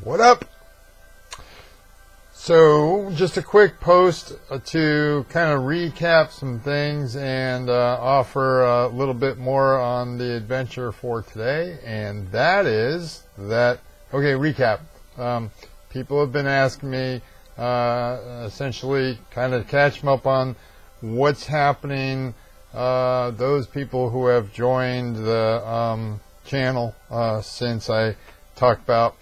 What up? So, just a quick post to kind of recap some things and offer a little bit more on the adventure for today. And that is that, okay, recap. People have been asking me essentially kind of catch them up on what's happening. Those people who have joined the channel since I talked about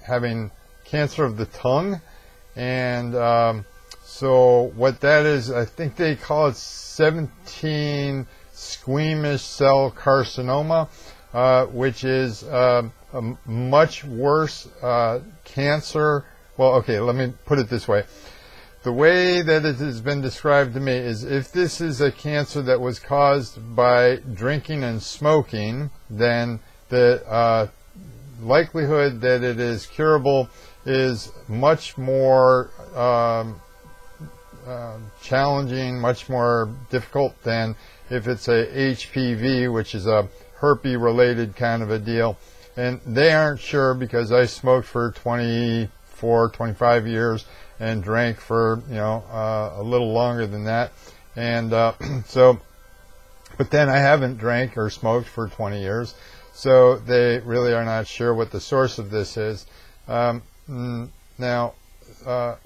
having cancer of the tongue. And so what that is, I think they call it 17 squamous cell carcinoma, which is a much worse cancer. Well, okay, let me put it this way. The way that it has been described to me is if this is a cancer that was caused by drinking and smoking, then the likelihood that it is curable is much more challenging, much more difficult than if it's a HPV, which is a herpes-related kind of a deal. And they aren't sure because I smoked for 24, 25 years and drank for, a little longer than that. And so, but then I haven't drank or smoked for 20 years. So they really are not sure what the source of this is. Now,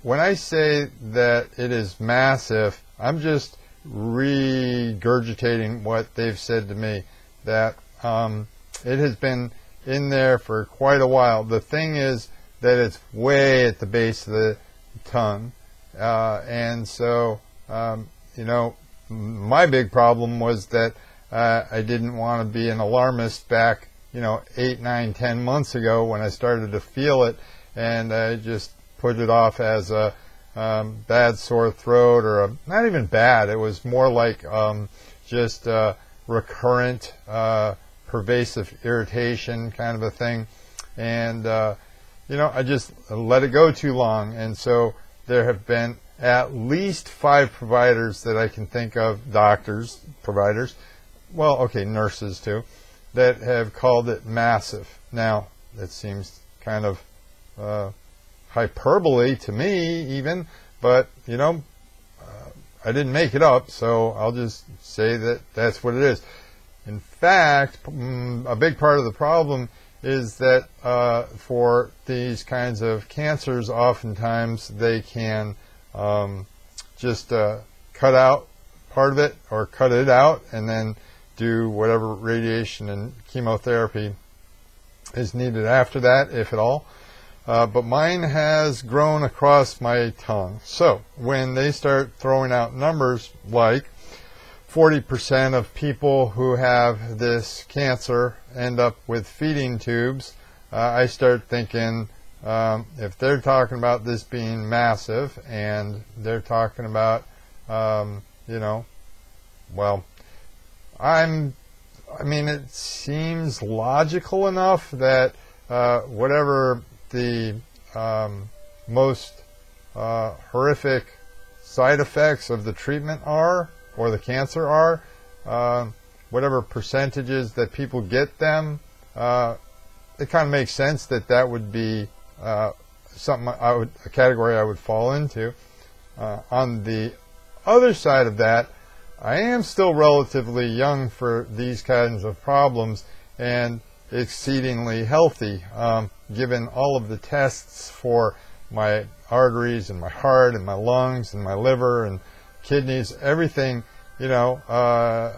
when I say that it is massive, I'm just regurgitating what they've said to me, that it has been in there for quite a while. The thing is that it's way at the base of the tongue. And so, my big problem was that I didn't want to be an alarmist back, 8, 9, 10 months ago when I started to feel it, and I just put it off as a bad sore throat, or not even bad. It was more like just recurrent, pervasive irritation kind of a thing. And, I just let it go too long. And so there have been at least 5 providers that I can think of, doctors, providers, well, okay, nurses too, that have called it massive. Now, that seems kind of hyperbole to me even, but I didn't make it up, so I'll just say that that's what it is. In fact, a big part of the problem is that for these kinds of cancers, oftentimes they can just cut out part of it or cut it out and then do whatever radiation and chemotherapy is needed after that, if at all. But mine has grown across my tongue. So when they start throwing out numbers like 40% of people who have this cancer end up with feeding tubes, I start thinking, if they're talking about this being massive and they're talking about, well, it seems logical enough that whatever the most horrific side effects of the treatment are, or the cancer are, whatever percentages that people get them, it kind of makes sense that that would be something a category I would fall into. On the other side of that, I am still relatively young for these kinds of problems and exceedingly healthy, given all of the tests for my arteries and my heart and my lungs and my liver and kidneys, everything. I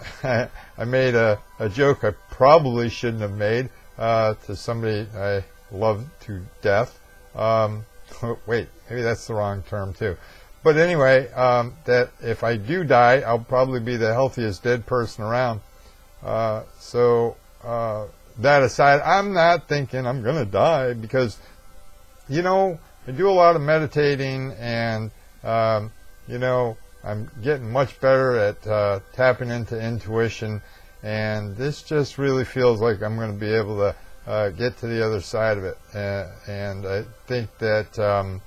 made a joke I probably shouldn't have made to somebody I love to death. Wait, maybe that's the wrong term too. But anyway, that if I do die, I'll probably be the healthiest dead person around. So that aside, I'm not thinking I'm going to die because, I do a lot of meditating and, I'm getting much better at tapping into intuition, and this just really feels like I'm going to be able to get to the other side of it. And I think that,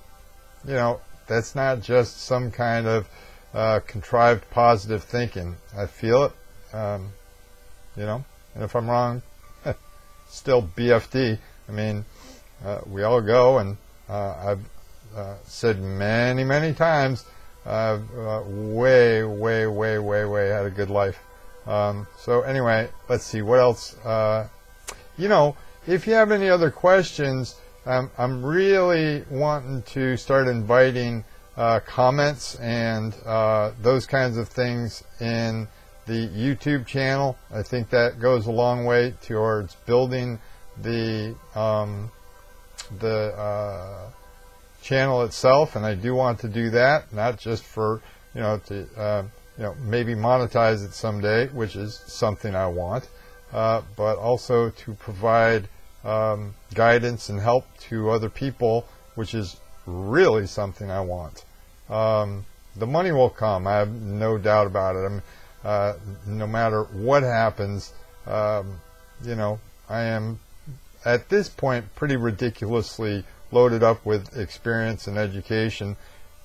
that's not just some kind of contrived positive thinking. I feel it, and if I'm wrong, still BFD. we all go, and I've said many, many times, I've way had a good life. So anyway, let's see, what else? If you have any other questions, I'm really wanting to start inviting comments and those kinds of things in the YouTube channel. I think that goes a long way towards building the channel itself, and I do want to do that, not just for to maybe monetize it someday, which is something I want, but also to provide guidance and help to other people, which is really something I want. The money will come, I have no doubt about it. No matter what happens, I am at this point pretty ridiculously loaded up with experience and education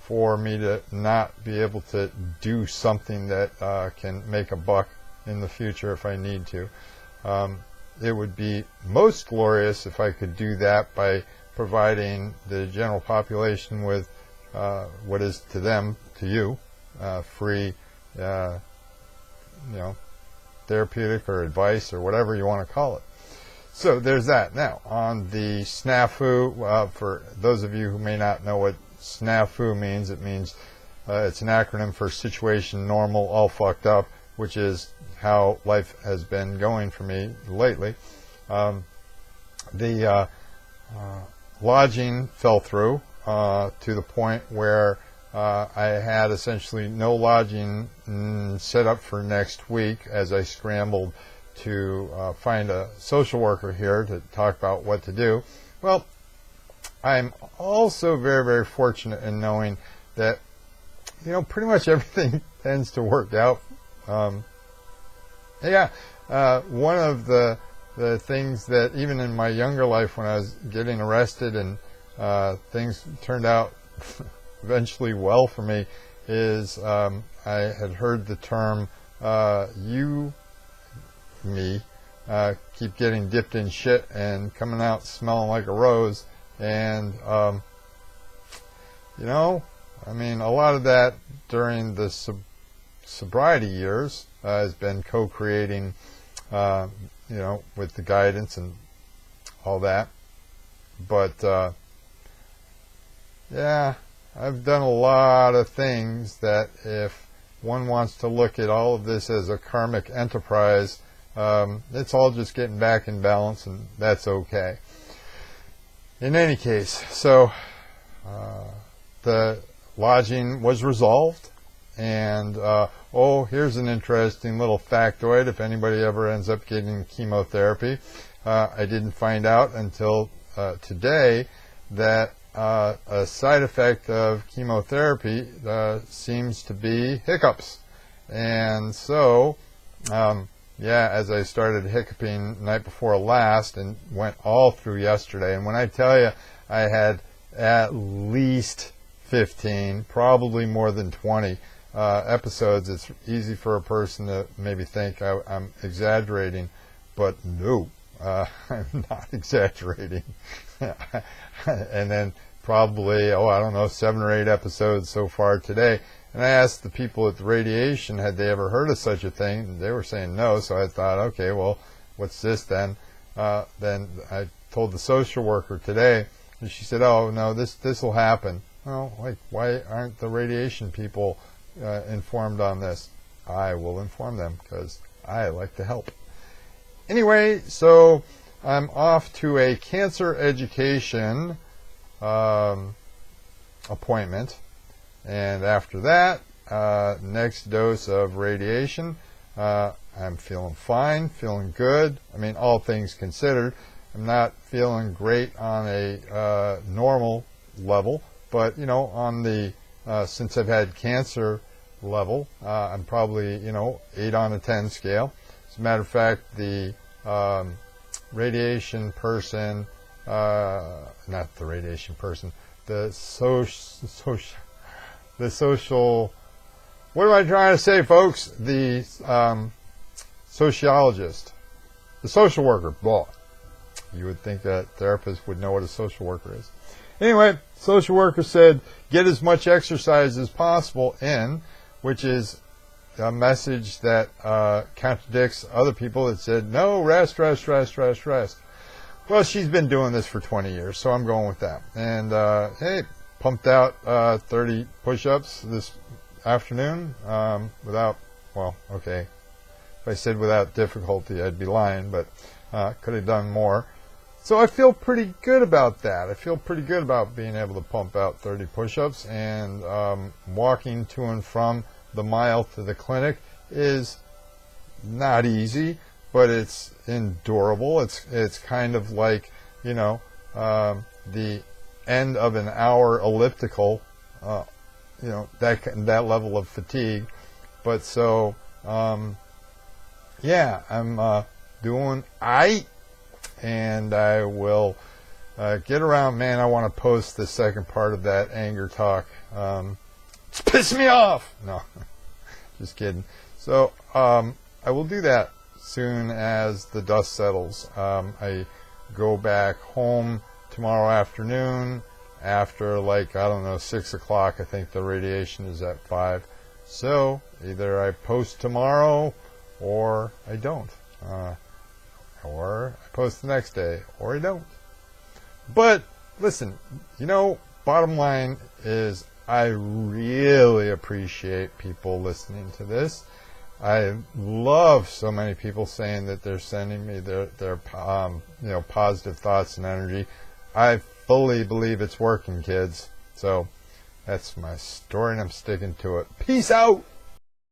for me to not be able to do something that can make a buck in the future if I need to. It would be most glorious if I could do that by providing the general population with what is to them, to you, free therapeutic or advice or whatever you want to call it. So there's that. Now, on the Snafu, for those of you who may not know what Snafu means, it means it's an acronym for situation normal all fucked up, which is how life has been going for me lately. The lodging fell through to the point where I had essentially no lodging set up for next week as I scrambled to find a social worker here to talk about what to do. Well, I'm also very fortunate in knowing that pretty much everything tends to work out. One of the things that even in my younger life when I was getting arrested and things turned out eventually well for me is I had heard the term keep getting dipped in shit and coming out smelling like a rose. And a lot of that during the sobriety years has been co-creating with the guidance and all that. But I've done a lot of things that if one wants to look at all of this as a karmic enterprise, it's all just getting back in balance, and that's okay. In any case, so the lodging was resolved, and here's an interesting little factoid if anybody ever ends up getting chemotherapy. I didn't find out until today that a side effect of chemotherapy seems to be hiccups. And so as I started hiccuping night before last and went all through yesterday, and when I tell you I had at least 15, probably more than 20 episodes, it's easy for a person to maybe think I'm exaggerating, but no, I'm not exaggerating. And then probably, 7 or 8 episodes so far today. And I asked the people at the radiation, had they ever heard of such a thing? And they were saying no, so I thought, okay, well, what's this then? Then I told the social worker today, and she said, oh, no, this will happen. Well, why aren't the radiation people informed on this? I will inform them, because I like to help. Anyway, so I'm off to a cancer education appointment. And after that, next dose of radiation. I'm feeling fine, feeling good. All things considered, I'm not feeling great on a normal level, but on the since I've had cancer level, I'm probably 8 on a 10 scale. As a matter of fact, the radiation person, not the radiation person, the social, what am I trying to say, folks? The sociologist, the social worker, You would think that therapist would know what a social worker is. Anyway, social worker said, get as much exercise as possible in, which is a message that contradicts other people that said, no, rest, rest, rest, rest, rest. Well, she's been doing this for 20 years, so I'm going with that. And, hey, pumped out 30 push-ups this afternoon without, well, okay, if I said without difficulty, I'd be lying, but could have done more. So I feel pretty good about that. I feel pretty good about being able to pump out 30 push-ups, and walking to and from the mile to the clinic is not easy, but it's endurable. It's kind of like, you know, the end of an hour elliptical, you know, that level of fatigue. But so, yeah, I'm doing aight, and I will get around. Man, I want to post the second part of that anger talk. It's pissing me off. No, just kidding. So I will do that soon as the dust settles. I go back home tomorrow afternoon after, like, I don't know, 6 o'clock. I think the radiation is at 5. So either I post tomorrow or I don't. Or I post the next day, or I don't. But listen, you know, bottom line is I really appreciate people listening to this. I love so many people saying that they're sending me their you know, positive thoughts and energy. I fully believe it's working, kids. So that's my story, and I'm sticking to it. Peace out.